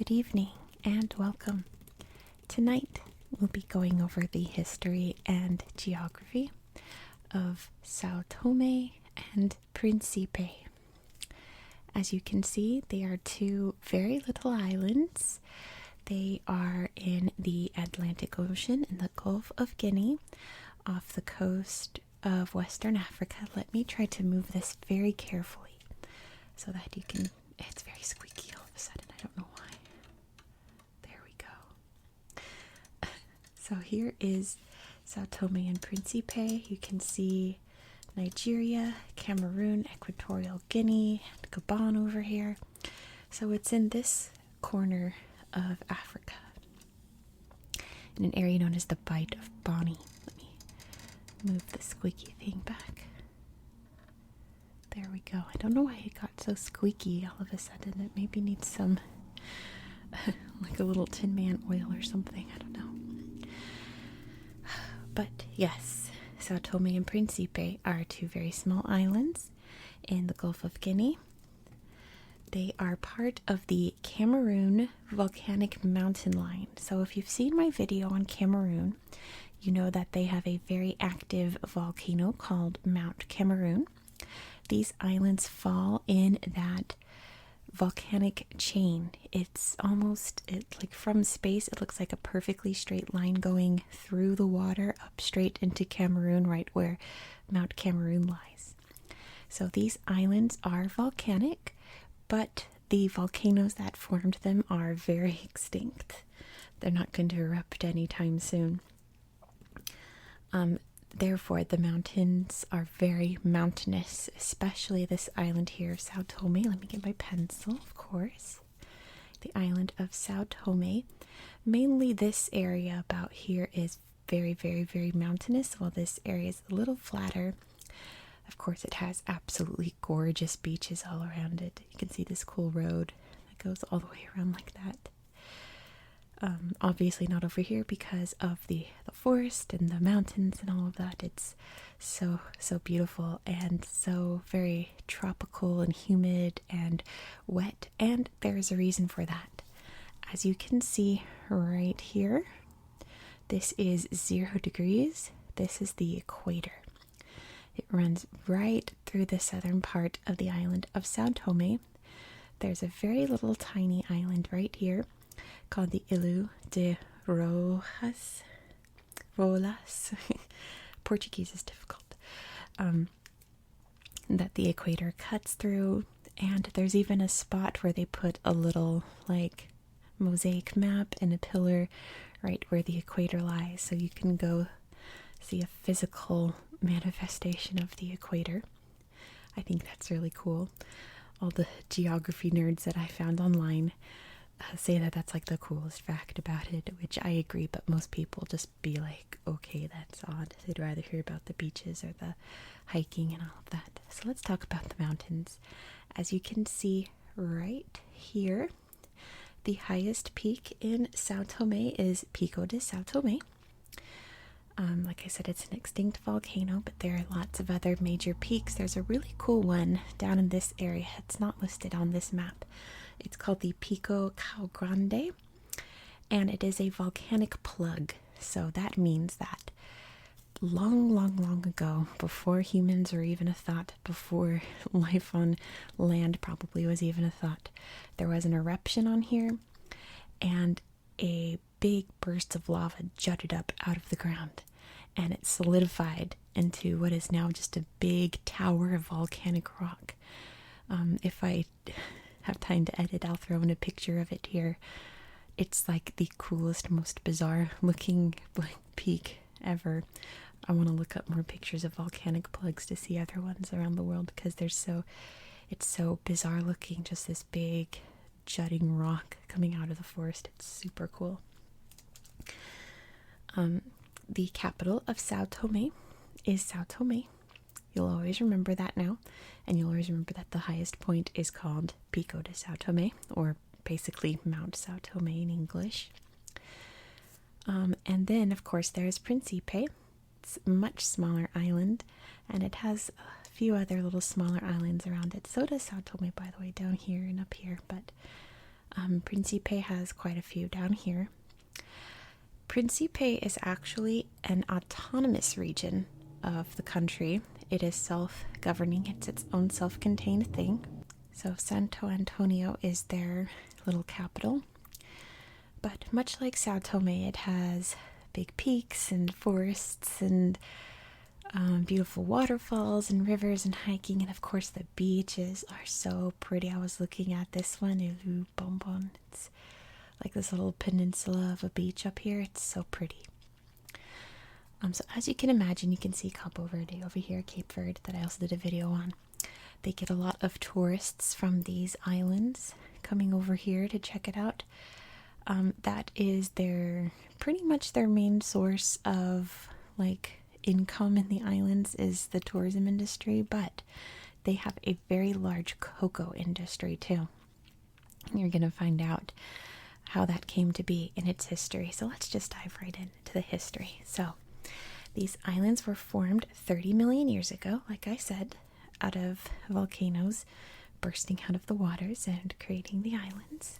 Good evening and welcome. Tonight we'll be going over the history and geography of Sao Tomé and Príncipe. As you can see, they are two very little islands. They are in the Atlantic Ocean in the Gulf of Guinea off the coast of Western Africa. Let me try to move this very carefully so that you can... It's very squeaky all of a sudden. I don't know why. There we go. So here is Sao Tomé and Príncipe. You can see Nigeria, Cameroon, Equatorial Guinea, and Gabon over here. So it's in this corner of Africa, in an area known as the Bight of Bonny. Let me move the squeaky thing back. There we go. I don't know why it got so squeaky all of a sudden. It maybe needs some, like a little Tin Man oil or something. I don't know. But yes, Sao Tomé and Príncipe are two very small islands in the Gulf of Guinea. They are part of the Cameroon volcanic mountain line. So if you've seen my video on Cameroon, you know that they have a very active volcano called Mount Cameroon. These islands fall in that volcanic chain. It's almost like from space, it looks like a perfectly straight line going through the water up straight into Cameroon, right where Mount Cameroon lies. So these islands are volcanic, but the volcanoes that formed them are very extinct. They're not going to erupt anytime soon. Therefore, the mountains are very mountainous, especially this island here, Sao Tomé. Let me get my pencil, of course. The island of Sao Tomé. Mainly this area about here is very, very, very mountainous, while this area is a little flatter. Of course, it has absolutely gorgeous beaches all around it. You can see this cool road that goes all the way around like that. Obviously not over here because of the forest and the mountains and all of that. It's so beautiful and so very tropical and humid and wet, and there's a reason for that. As you can see right here, this is 0 degrees. This is the equator. It runs right through the southern part of the island of Sao Tomé. There's a very little tiny island right here called the Ilha de Rolas. Portuguese is difficult. That the equator cuts through, and there's even a spot where they put a little like mosaic map and a pillar right where the equator lies, so you can go see a physical manifestation of the equator. I think that's really cool. All the geography nerds that I found online say that that's like the coolest fact about it, which I agree, but most people just be like, okay, that's odd. They'd rather hear about the beaches or the hiking and all of that. So let's talk about the mountains. As you can see right here, the highest peak in Sao Tomé is Pico de Sao Tomé. Like I said, it's an extinct volcano, but there are lots of other major peaks. There's a really cool one down in this area. It's not listed on this map. It's called the Pico Cao Grande, and it is a volcanic plug. So that means that long ago, before humans were even a thought, before life on land probably was even a thought, there was an eruption on here, and a big burst of lava jutted up out of the ground, and it solidified into what is now just a big tower of volcanic rock. If I have time to edit, I'll throw in a picture of it here. It's like the coolest, most bizarre looking peak ever. I want to look up more pictures of volcanic plugs to see other ones around the world, because it's so bizarre looking, just this big jutting rock coming out of the forest. It's super cool. The capital of Sao Tomé is Sao Tomé. You'll always remember that now, and you'll always remember that the highest point is called Pico de Sao Tomé, or basically Mount Sao Tomé in English. And then, of course, there's Príncipe. It's a much smaller island, and it has a few other little smaller islands around it. So does Sao Tomé, by the way, down here and up here. But Príncipe has quite a few down here. Príncipe is actually an autonomous region of the country. It is self-governing. It's its own self-contained thing. So Santo Antonio is their little capital. But much like Sao Tomé, it has big peaks and forests and beautiful waterfalls and rivers and hiking. And of course the beaches are so pretty. I was looking at this one, Ilu Bonbon. It's like this little peninsula of a beach up here. It's so pretty. So as you can imagine, you can see Cabo Verde over here, Cape Verde, that I also did a video on. They get a lot of tourists from these islands coming over here to check it out. That is pretty much their main source of like income in the islands is the tourism industry, but they have a very large cocoa industry too. You're going to find out how that came to be in its history. So let's just dive right into the history. So these islands were formed 30 million years ago, like I said, out of volcanoes bursting out of the waters and creating the islands.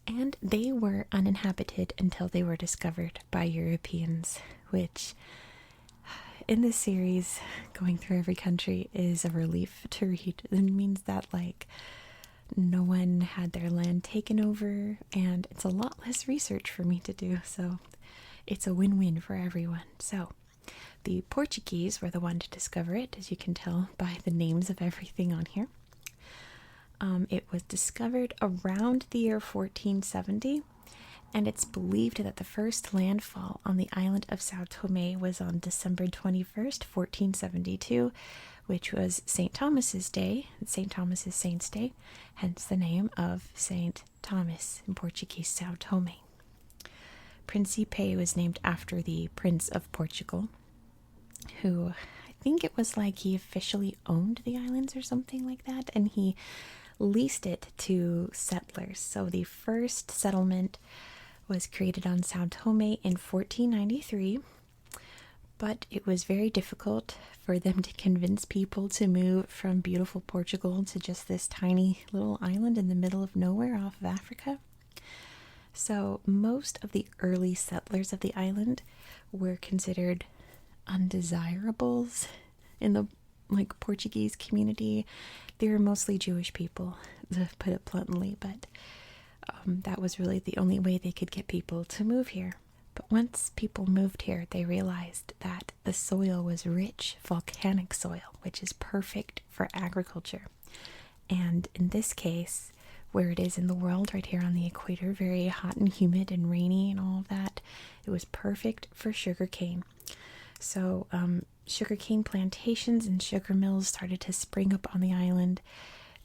And they were uninhabited until they were discovered by Europeans, which in this series, going through every country is a relief to read. It means that like no one had their land taken over, and it's a lot less research for me to do, so it's a win-win for everyone. So the Portuguese were the one to discover it, as you can tell by the names of everything on here. It was discovered around the year 1470, and it's believed that the first landfall on the island of Sao Tomé was on December 21st, 1472, which was St. Thomas's Day, St. Thomas's Saint's Day, hence the name of St. Thomas, in Portuguese, Sao Tomé. Príncipe was named after the Prince of Portugal, who I think it was like he officially owned the islands or something like that, and he leased it to settlers. So the first settlement was created on Sao Tomé in 1493, but it was very difficult for them to convince people to move from beautiful Portugal to just this tiny little island in the middle of nowhere off of Africa. So most of the early settlers of the island were considered undesirables in the Portuguese community. They were mostly Jewish people, to put it bluntly, but that was really the only way they could get people to move here. But once people moved here, they realized that the soil was rich volcanic soil, which is perfect for agriculture. And in this case, where it is in the world, right here on the equator, very hot and humid and rainy and all of that, it was perfect for sugarcane. So sugarcane plantations and sugar mills started to spring up on the island.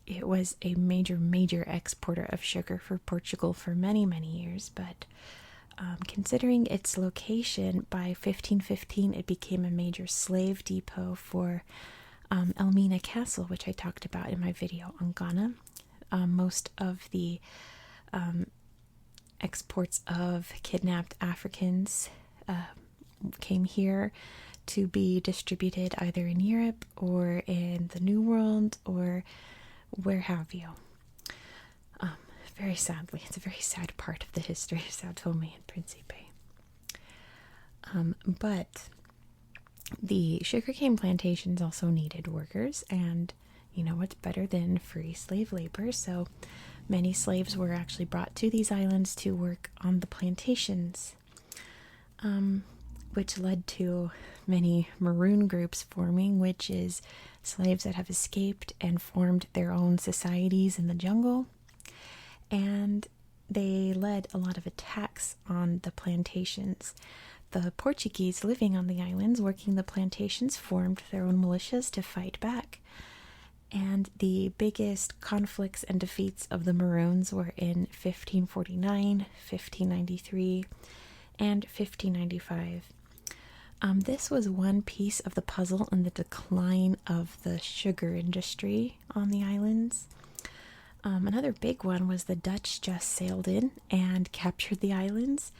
It was a major exporter of sugar for Portugal for many years, but considering its location, by 1515 it became a major slave depot for Elmina Castle, which I talked about in my video on Ghana. Most of the exports of kidnapped Africans came here to be distributed either in Europe or in the New World or where have you. Very sadly, it's a very sad part of the history of Sao Tomé and Príncipe. But the sugarcane plantations also needed workers, and you know what's better than free slave labor? So many slaves were actually brought to these islands to work on the plantations, which led to many maroon groups forming, which is slaves that have escaped and formed their own societies in the jungle. And they led a lot of attacks on the plantations. The Portuguese living on the islands, working the plantations, formed their own militias to fight back. And the biggest conflicts and defeats of the Maroons were in 1549, 1593, and 1595. This was one piece of the puzzle in the decline of the sugar industry on the islands. Another big one was the Dutch just sailed in and captured the islands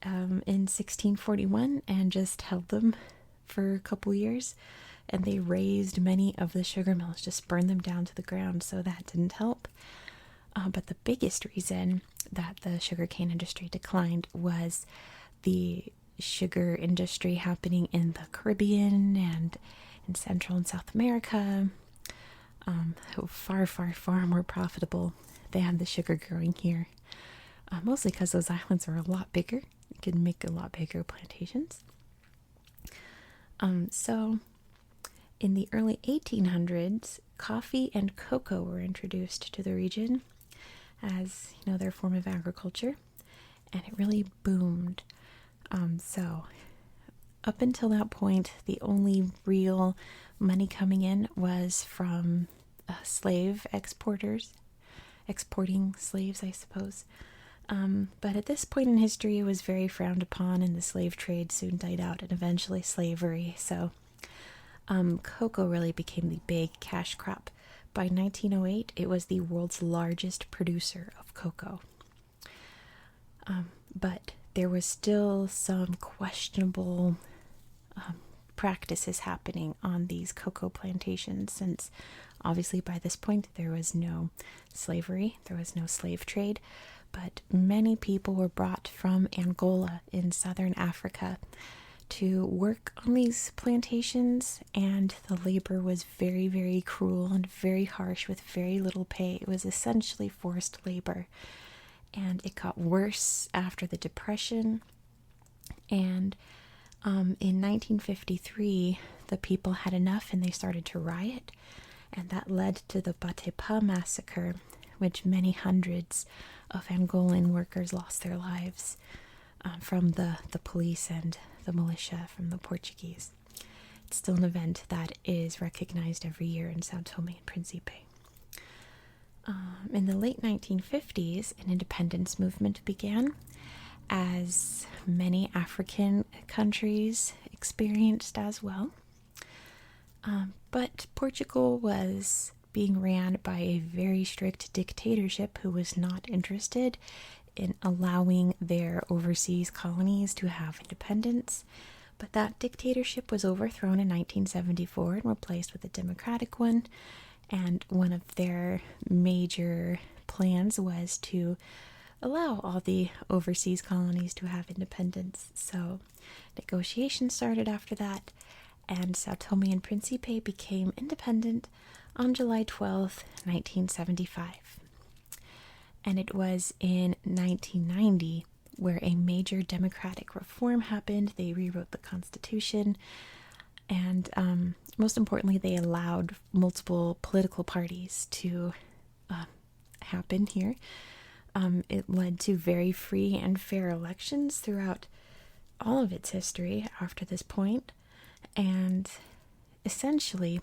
in 1641 and just held them for a couple years. And they razed many of the sugar mills, just burned them down to the ground, so that didn't help. But the biggest reason that the sugarcane industry declined was the sugar industry happening in the Caribbean and in Central and South America. Far, far, far more profitable than the sugar growing here. Mostly because those islands are a lot bigger. You can make a lot bigger plantations. So in the early 1800s, coffee and cocoa were introduced to the region as, their form of agriculture, and it really boomed. So up until that point, the only real money coming in was from slave exporters, exporting slaves, I suppose. But at this point in history, it was very frowned upon, and the slave trade soon died out, and eventually slavery. So cocoa really became the big cash crop. By 1908, it was the world's largest producer of cocoa. But there was still some questionable practices happening on these cocoa plantations, since obviously by this point there was no slavery, there was no slave trade, but many people were brought from Angola in southern Africa to work on these plantations, and the labor was very, very cruel and very harsh with very little pay. It was essentially forced labor, and it got worse after the Depression. And in 1953, the people had enough and they started to riot, and that led to the Batepa massacre, which many hundreds of Angolan workers lost their lives from the police and the militia from the Portuguese. It's still an event that is recognized every year in Sao Tomé and Príncipe. In the late 1950s, an independence movement began, as many African countries experienced as well. But Portugal was being ran by a very strict dictatorship who was not interested in allowing their overseas colonies to have independence. But that dictatorship was overthrown in 1974 and replaced with a democratic one. And one of their major plans was to allow all the overseas colonies to have independence. So negotiations started after that, and Sao Tomé and Príncipe became independent on July 12th, 1975. And it was in 1990 where a major democratic reform happened. They rewrote the constitution, and most importantly, they allowed multiple political parties to happen here. It led to very free and fair elections throughout all of its history after this point, and essentially,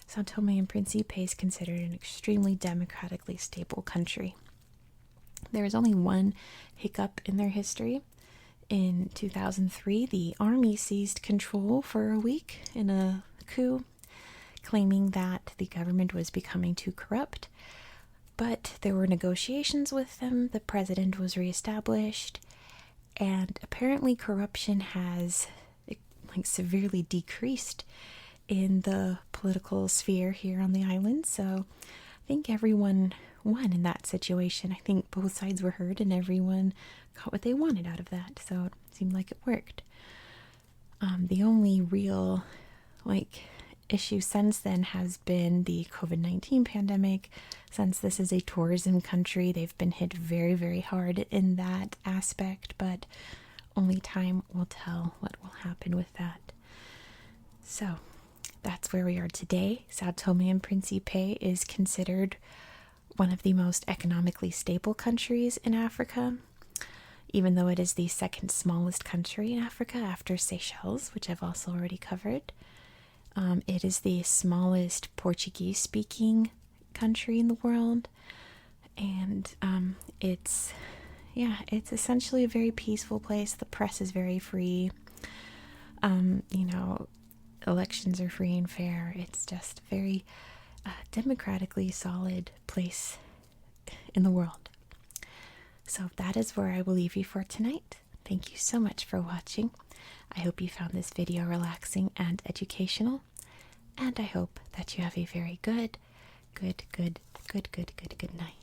Sao Tomé and Príncipe is considered an extremely democratically stable country. There is only one hiccup in their history. In 2003, the army seized control for a week in a coup, claiming that the government was becoming too corrupt. But there were negotiations with them, the president was reestablished, and apparently corruption has severely decreased in the political sphere here on the island. So I think everyone won in that situation. I think both sides were heard and everyone got what they wanted out of that. So it seemed like it worked. The only real issue since then has been the COVID-19 pandemic. Since this is a tourism country, they've been hit very, very hard in that aspect, but only time will tell what will happen with that. So that's where we are today. Sao Tomé and Príncipe is considered one of the most economically stable countries in Africa, even though it is the second smallest country in Africa after Seychelles, which I've also already covered. It is the smallest Portuguese-speaking country in the world, and it's essentially a very peaceful place. The press is very free. Elections are free and fair. It's just a very democratically solid place in the world. So that is where I will leave you for tonight. Thank you so much for watching. I hope you found this video relaxing and educational, and I hope that you have a very good night.